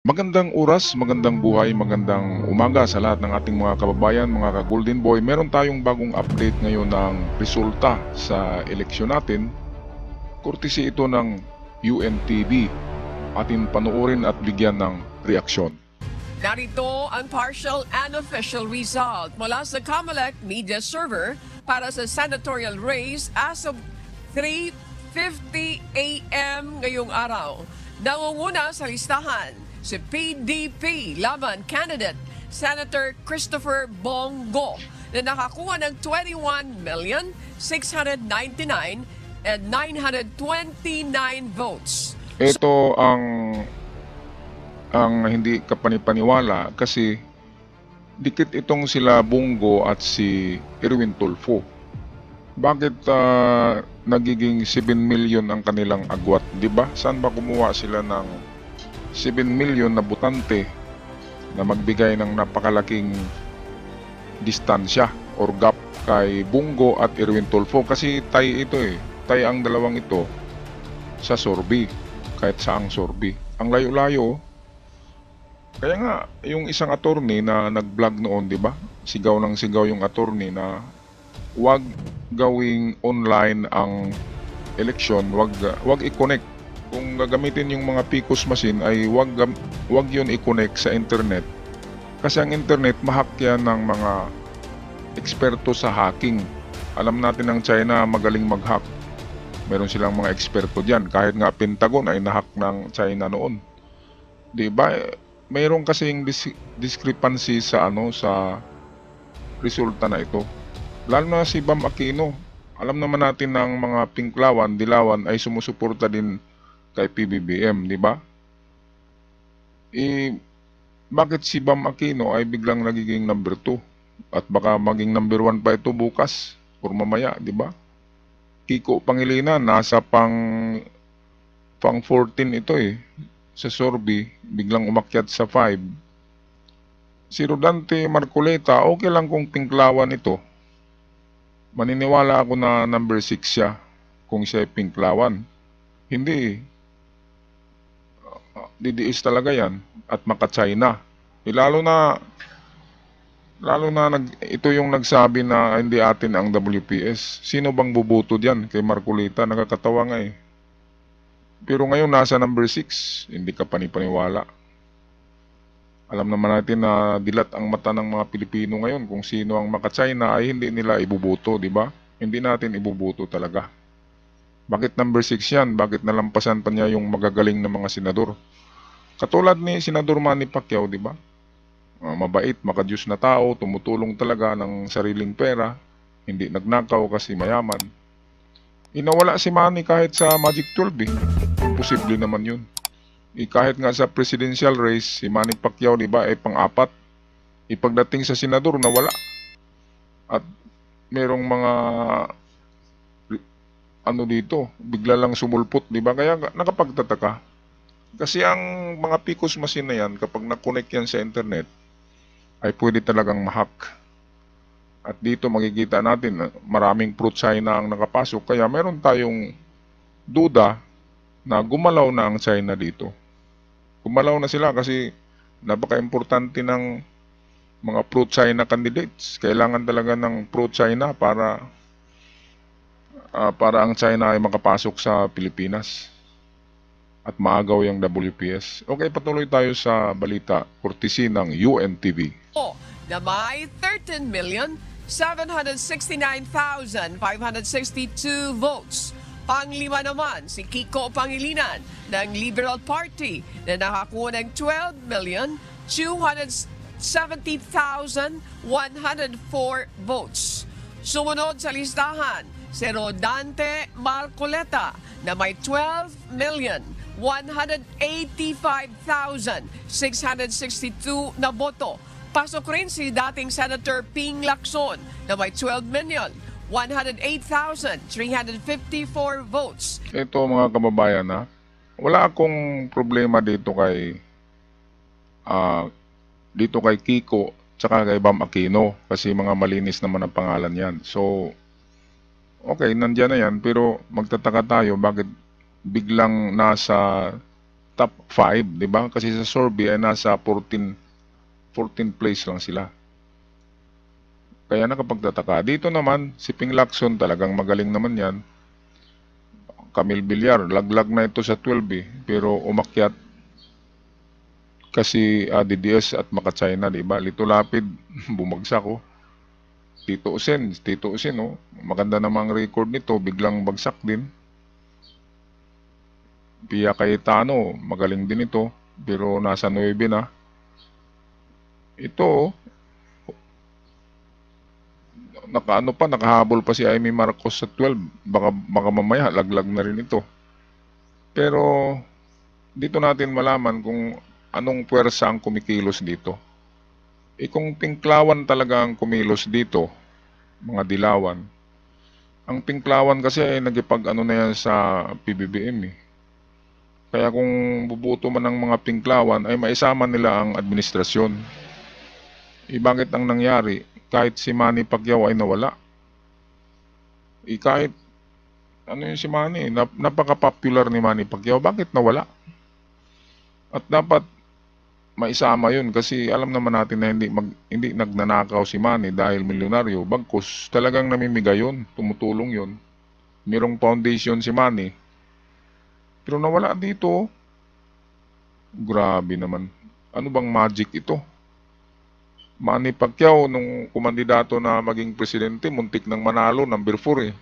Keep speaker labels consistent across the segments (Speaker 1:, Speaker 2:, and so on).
Speaker 1: Magandang oras, magandang buhay, magandang umaga sa lahat ng ating mga kababayan, mga ka-Golden Boy. Meron tayong bagong update ngayon ng resulta sa eleksyon natin. Courtesy ito ng UNTV. Atin panoorin at bigyan ng reaksyon.
Speaker 2: Narito ang partial and official result mula sa COMELEC media server para sa senatorial race as of 3:50 a.m. ngayong araw. Nangunguna sa listahan si PDP laban candidate Senator Christopher Bongo na nakakuha ng 21,699,929 votes.
Speaker 1: Ito ang hindi kapanipaniwala kasi dikit itong sila Bongo at si Erwin Tulfo. Bakit nagiging 7 million ang kanilang agwat, 'di ba? Saan ba kumuha sila ng 7 million na botante na magbigay ng napakalaking distansya or gap kay Bongo at Erwin Tulfo? Kasi tay ito tay ang dalawang ito sa Sorby, kahit saang Sorby. Ang layo-layo. Kaya nga, yung isang attorney na nag-vlog noon, 'di ba? Sigaw ng sigaw yung attorney na wag gawing online ang eleksyon, wag i-connect. Kung gagamitin yung mga PCOS machine ay wag yun i-connect sa internet. Kasi ang internet mahack yan ng mga eksperto sa hacking. Alam natin ang China magaling mag-hack. Meron silang mga eksperto diyan. Kahit nga Pentagon ay nahack ng China noon. 'Di ba? Mayroon kasing discrepancy sa sa resulta na ito. Lalo na si Bam Aquino. Alam naman natin ng mga Pinklawan, Dilawan ay sumusuporta din kay PBBM, di ba? Bakit si Bam Aquino ay biglang nagiging number 2? At baka maging number 1 pa ito bukas o mamaya, di ba? Kiko Pangilinan, nasa pang 14 ito sa Sorby, biglang umakyat sa 5. Si Rodante Marcoleta, okay lang kung Pinklawan ito. Maniniwala ako na number 6 siya kung siya ay Pinklawan. Hindi. Didiis talaga yan at maka-China. Lalo na ito yung nagsabi na hindi atin ang WPS. Sino bang bubuto diyan kay Marcoleta? Nakakatawa nga Pero ngayon nasa number 6, hindi ka panipaniwala. Alam naman natin na dilat ang mata ng mga Pilipino ngayon kung sino ang maka-China ay hindi nila ibubuto, di ba? Hindi natin ibubuto talaga. Bakit number 6 yan? Bakit nalampasan pa niya yung magagaling na mga senador? Katulad ni Senador Manny Pacquiao, di ba? Mabait, makadiyos na tao, tumutulong talaga ng sariling pera, hindi nagnakaw kasi mayaman. Inawala si Manny kahit sa Magic 12 Imposible naman yun. Kahit nga sa presidential race, si Manny Pacquiao, di ba, ay pang-apat. Pagdating sa senador, nawala. At merong mga dito, bigla lang sumulpot, di ba? Kaya nakapagtataka. Kasi ang mga PCOS machine na yan, kapag na-connect yan sa internet, ay pwede talagang mahack. At dito makikita natin na maraming fruit China ang nakapasok. Kaya meron tayong duda na gumalaw na ang China dito. Gumalaw na sila kasi napaka-importante ng mga fruit China candidates. Kailangan talaga ng fruit China para ang China ay makapasok sa Pilipinas at maagaw yung WPS. Okay, patuloy tayo sa balita courtesy ng UNTV.
Speaker 2: Na may 13,769,562 votes. Panglima naman si Kiko Pangilinan ng Liberal Party na nakakuha ng 12,270,104 votes. Sumunod sa listahan si Rodante Marcoleta na may 12,185,662 na boto. Pasok rin si dating Senator Ping Lacson na may 12,108,354 votes.
Speaker 1: Ito mga kababayan wala akong problema dito kay Kiko tsaka kay Bam Aquino kasi mga malinis naman ang pangalan yan. So, okay, nandiyan na yan pero magtataka tayo bakit biglang nasa top 5, di ba? Kasi sa survey ay nasa 14 place lang sila. Kaya nakapagtataka. Dito naman, si Ping Lacson talagang magaling naman yan. Camille Villar, laglag na ito sa 12 eh, pero umakyat kasi DDS at Maka-China, di ba? Lito Lapid, bumagsak oh. Tito Usen, oh. Maganda namang record nito, biglang bagsak din. Pia Cayetano, magaling din ito, pero nasa 9 na. Ito, nakahabol pa si Amy Marcos sa 12. Baka mamaya, laglag na rin ito. Pero, dito natin malaman kung anong puwersa ang kumikilos dito. Kung Pinklawan talaga ang kumilos dito, mga dilawan, ang Pinklawan kasi ay nagipag-ano na yan sa PBBM eh. Kaya kung bubuto man ng mga Pinklawan ay maisama nila ang administrasyon. Bakit ang nangyari? Kahit si Manny Pacquiao ay nawala. Kahit ano yung si Manny, napaka-popular ni Manny Pacquiao, bakit nawala? At dapat maisama yun kasi alam naman natin na hindi nagnanakaw si Manny dahil milyonaryo. Bagkus talagang namimigay yun, tumutulong yun. Merong foundation si Manny. Pero nawala dito. Grabe naman. Ano bang magic ito? Manny Pacquiao nung kumandidato na maging presidente, muntik ng manalo, number 4 eh.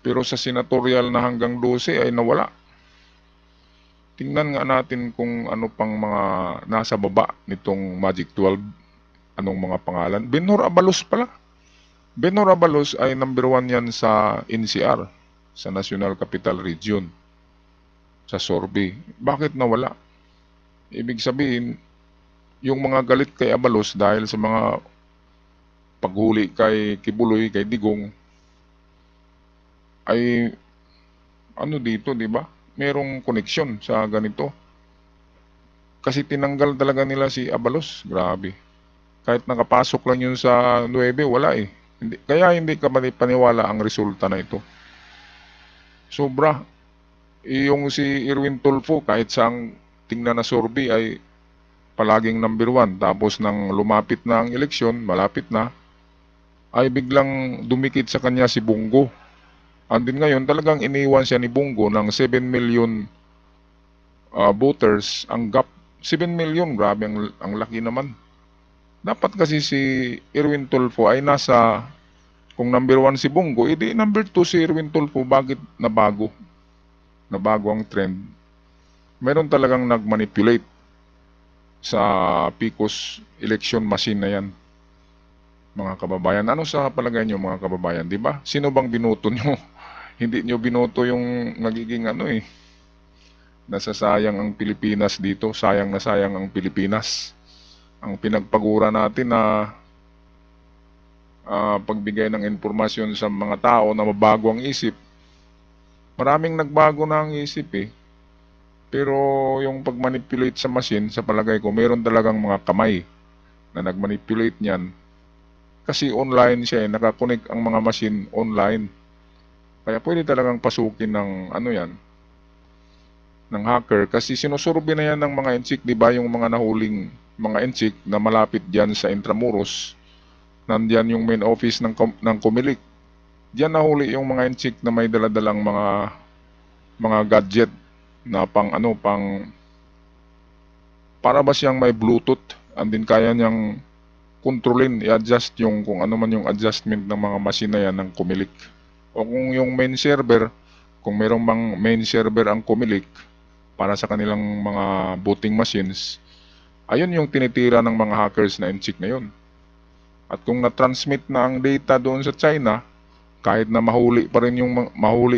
Speaker 1: Pero sa senatorial na hanggang 12 ay nawala. Tingnan nga natin kung ano pang mga nasa baba nitong Magic 12. Anong mga pangalan? Benhur Abalos pala. Benhur Abalos ay number 1 yan sa NCR, sa National Capital Region, sa Sorbe. Bakit nawala? Ibig sabihin, yung mga galit kay Abalos dahil sa mga paghuli kay Kibuloy, kay Digong, ay ano dito, di ba? Merong koneksyon sa ganito. Kasi tinanggal talaga nila si Abalos. Grabe. Kahit nakapasok lang yun sa 9, wala eh. Kaya hindi ka paniwala ang resulta na ito. Sobra. Yung si Erwin Tulfo, kahit saang tingnan na survey ay palaging number 1. Tapos nang lumapit na ang eleksyon, malapit na, ay biglang dumikit sa kanya si Bongo. Andin ngayon, talagang iniwan siya ni Bongo ng 7 million voters. Ang gap, 7 million, grabe, ang laki naman. Dapat kasi si Erwin Tulfo ay nasa, kung number 1 si Bongo, edi number 2 si Erwin Tulfo. Bakit nabago? Nabago ang trend. Meron talagang nagmanipulate sa PCOS election machine na yan, mga kababayan. Ano sa palagay nyo, mga kababayan? Di ba? Sino bang binoto nyo? Hindi nyo binoto yung nagiging ano eh. Nasasayang ang Pilipinas dito. Sayang na sayang ang Pilipinas. Ang pinagpagura natin na pagbigay ng informasyon sa mga tao na mabago ang isip. Maraming nagbago na ang isip eh. Pero yung pag-manipulate sa machine, sa palagay ko, meron talagang mga kamay na nag-manipulate niyan. Kasi online siya eh, nakakonect ang mga machine online. Kaya pwede talagang pasukin ng ano yan, ng hacker. Kasi sinusurvey na yan ng mga enchik, di ba, yung mga nahuling mga enchik na malapit diyan sa Intramuros. Nandiyan yung main office ng Comelec. Diyan nahuli yung mga enchik na may daladalang mga gadget na pang para ba siyang may Bluetooth, andin kaya niyang kontrolin, i-adjust yung kung ano man yung adjustment ng mga machine na yan ng Comelec. O kung yung main server, kung mayroong bang main server ang Comelec para sa kanilang mga voting machines, ayun yung tinitira ng mga hackers na enchik na yun. At kung na-transmit na ang data doon sa China, kahit na mahuli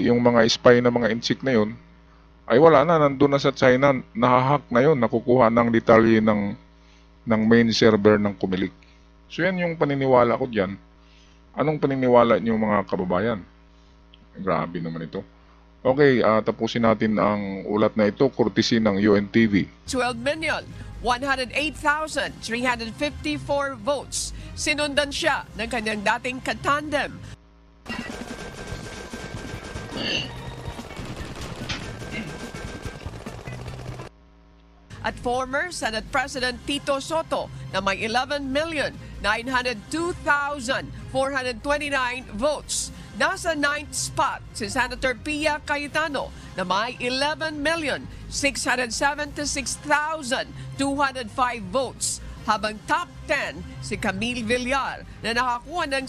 Speaker 1: yung mga spy na mga enchik na yun, ay wala na, nandun na sa China, nahahack na yun, nakukuha ng detalye ng main server ng Comelec. So yan yung paniniwala ko dyan. Anong paniniwala niyo, mga kababayan? Grabe naman ito. Okay, tapusin natin ang ulat na ito, courtesy ng UNTV.
Speaker 2: 12,108,354 votes. Sinundan siya ng kanyang dating katandem. at former Senate President Tito Soto na may 11,902,429 votes. Nasa 9th spot si Senator Pia Cayetano na may 11,676,205 votes. Habang top 10 si Camille Villar na nakakuha ng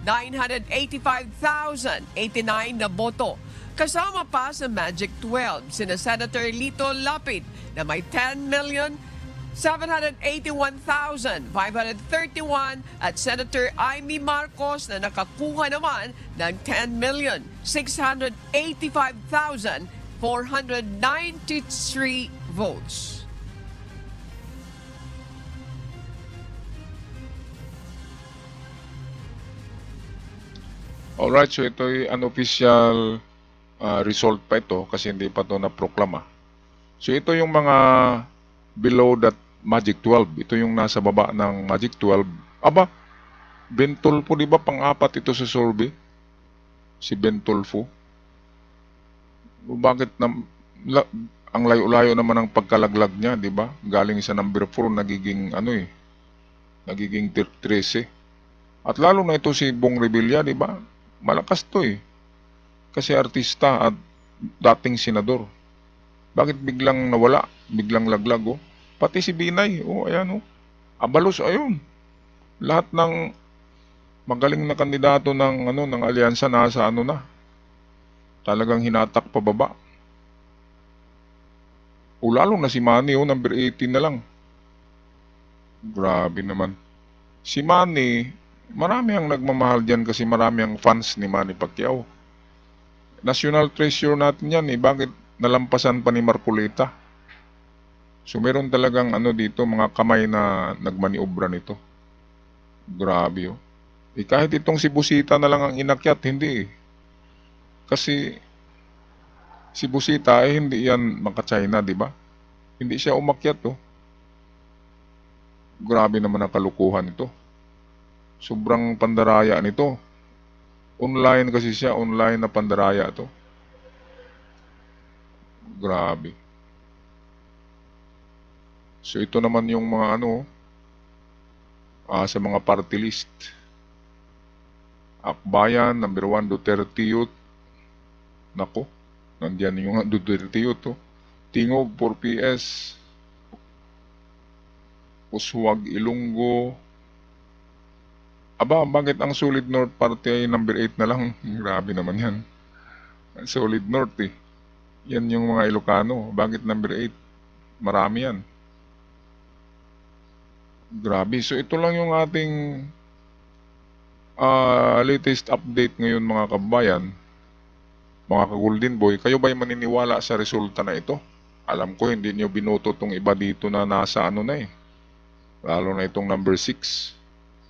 Speaker 2: 10,985,089 na boto. Kasama pa sa Magic 12 sina Senator Lito Lapid na may 10,781,531 at Senator Amy Marcos na nakakuha naman ng 10,685,493 votes.
Speaker 1: Alright, so ito'y unofficial result pa ito kasi hindi pa ito na-proklama. So ito yung mga below that Magic 12. Ito yung nasa baba ng Magic 12. Aba, Bentulfo, di ba pang-apat ito sa survey? Si Bentulfo. Bakit ang layo-layo naman ang pagkalaglag niya, di ba? Galing sa number 4, nagiging nagiging 13. At lalo na ito si Bong Revilla, di ba? Malakas to kasi artista at dating senador. Bakit biglang nawala? Biglang laglag Pati si Binay, ayan Abalos, ayun. Lahat ng magaling na kandidato ng alyansa nasa na. Talagang hinatak pababa. Lalo na si Manny, number 18 na lang. Grabe naman. Si Manny, marami ang nagmamahal dyan kasi marami ang fans ni Manny Pacquiao. National treasure natin yan Bakit nalampasan pa ni Marcoleta? So meron talagang dito, mga kamay na nagmaniobra nito. Grabe kahit itong si Busita na lang ang inakyat, hindi Kasi si Busita hindi yan maka-China, di ba? Hindi siya umakyat Grabe naman ang kalukuhan ito. Sobrang pandaraya nito. Online kasi siya, online na pandaraya to. Grabe. So ito naman yung mga sa mga party list. Akbayan, number 1, Duterte Youth. Nako, nandiyan yung Duterte Youth Tingog, 4PS. Uswag, Ilonggo. Aba, bakit ang Solid North Party ay number 8 na lang? Grabe naman yan. Solid North Yan yung mga Ilocano. Bakit number 8? Marami yan. Grabe. So ito lang yung ating latest update ngayon mga kabayan. Mga ka-Golden Boy, kayo ba'y maniniwala sa resulta na ito? Alam ko hindi niyo binoto tong iba dito na nasa Lalo na itong number 6.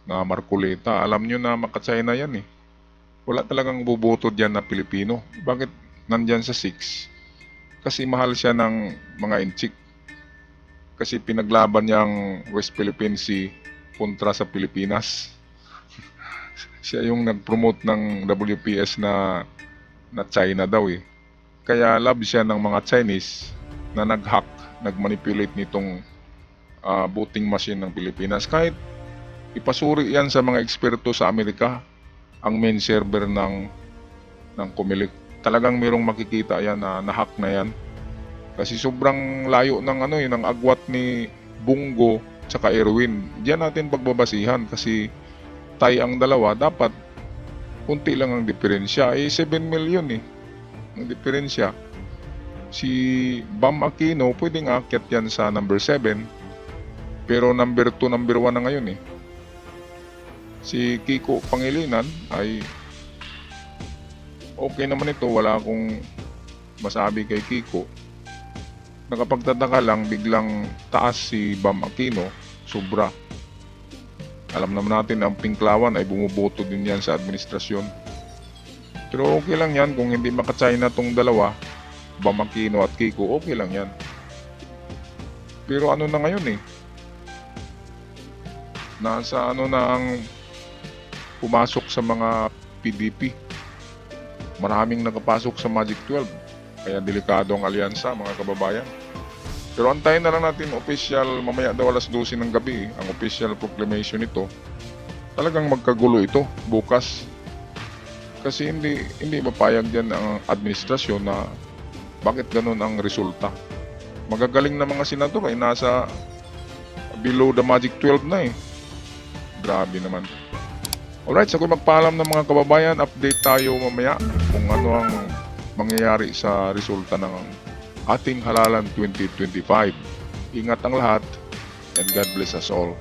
Speaker 1: Na Marcoleta, alam nyo na maka-China yan Wala talagang buboto dyan na Pilipino. Bakit nandyan sa 6? Kasi mahal siya ng mga inchik. Kasi pinaglaban niyang West Philippine Sea kontra sa Pilipinas. Siya yung nag-promote ng WPS na China daw Kaya love siya ng mga Chinese na nag-hack, nag-manipulate nitong voting machine ng Pilipinas. Kahit ipasuri yan sa mga eksperto sa Amerika, ang main server ng Comelec. Talagang mayroong makikita yan na nahack na yan. Kasi sobrang layo ng ng agwat ni Bungo tsaka Erwin. Diyan natin pagbabasihan kasi tay ang dalawa, dapat kunti lang ang diferensya. 7 million ang diferensya. Si Bam Aquino pwedeng aakyat yan sa number 7, pero number 2, number 1 na ngayon Si Kiko Pangilinan ay okay naman ito, wala akong masabi kay Kiko. Nakapagtataka lang, biglang taas si Bam Aquino, sobra. Alam naman natin ang Pinklawan ay bumuboto din yan sa administrasyon. Pero okay lang yan kung hindi maka-China tong dalawa, Bam Aquino at Kiko, okay lang yan. Pero na ngayon nasa na ang pumasok sa mga PDP. Maraming nakapasok sa Magic 12. Kaya delikado ang alyansa, mga kababayan. Pero antayin na lang natin official, mamaya daw alas 12 ng gabi, ang official proclamation nito. Talagang magkagulo ito bukas. Kasi hindi mapayag yan ang administrasyon na bakit ganun ang resulta. Magagaling na mga senador ay nasa below the magic 12 na eh. Grabe naman. Alright, so kung magpaalam ng mga kababayan, update tayo mamaya kung ano ang mangyayari sa resulta ng ating halalan 2025. Ingat ang lahat and God bless us all.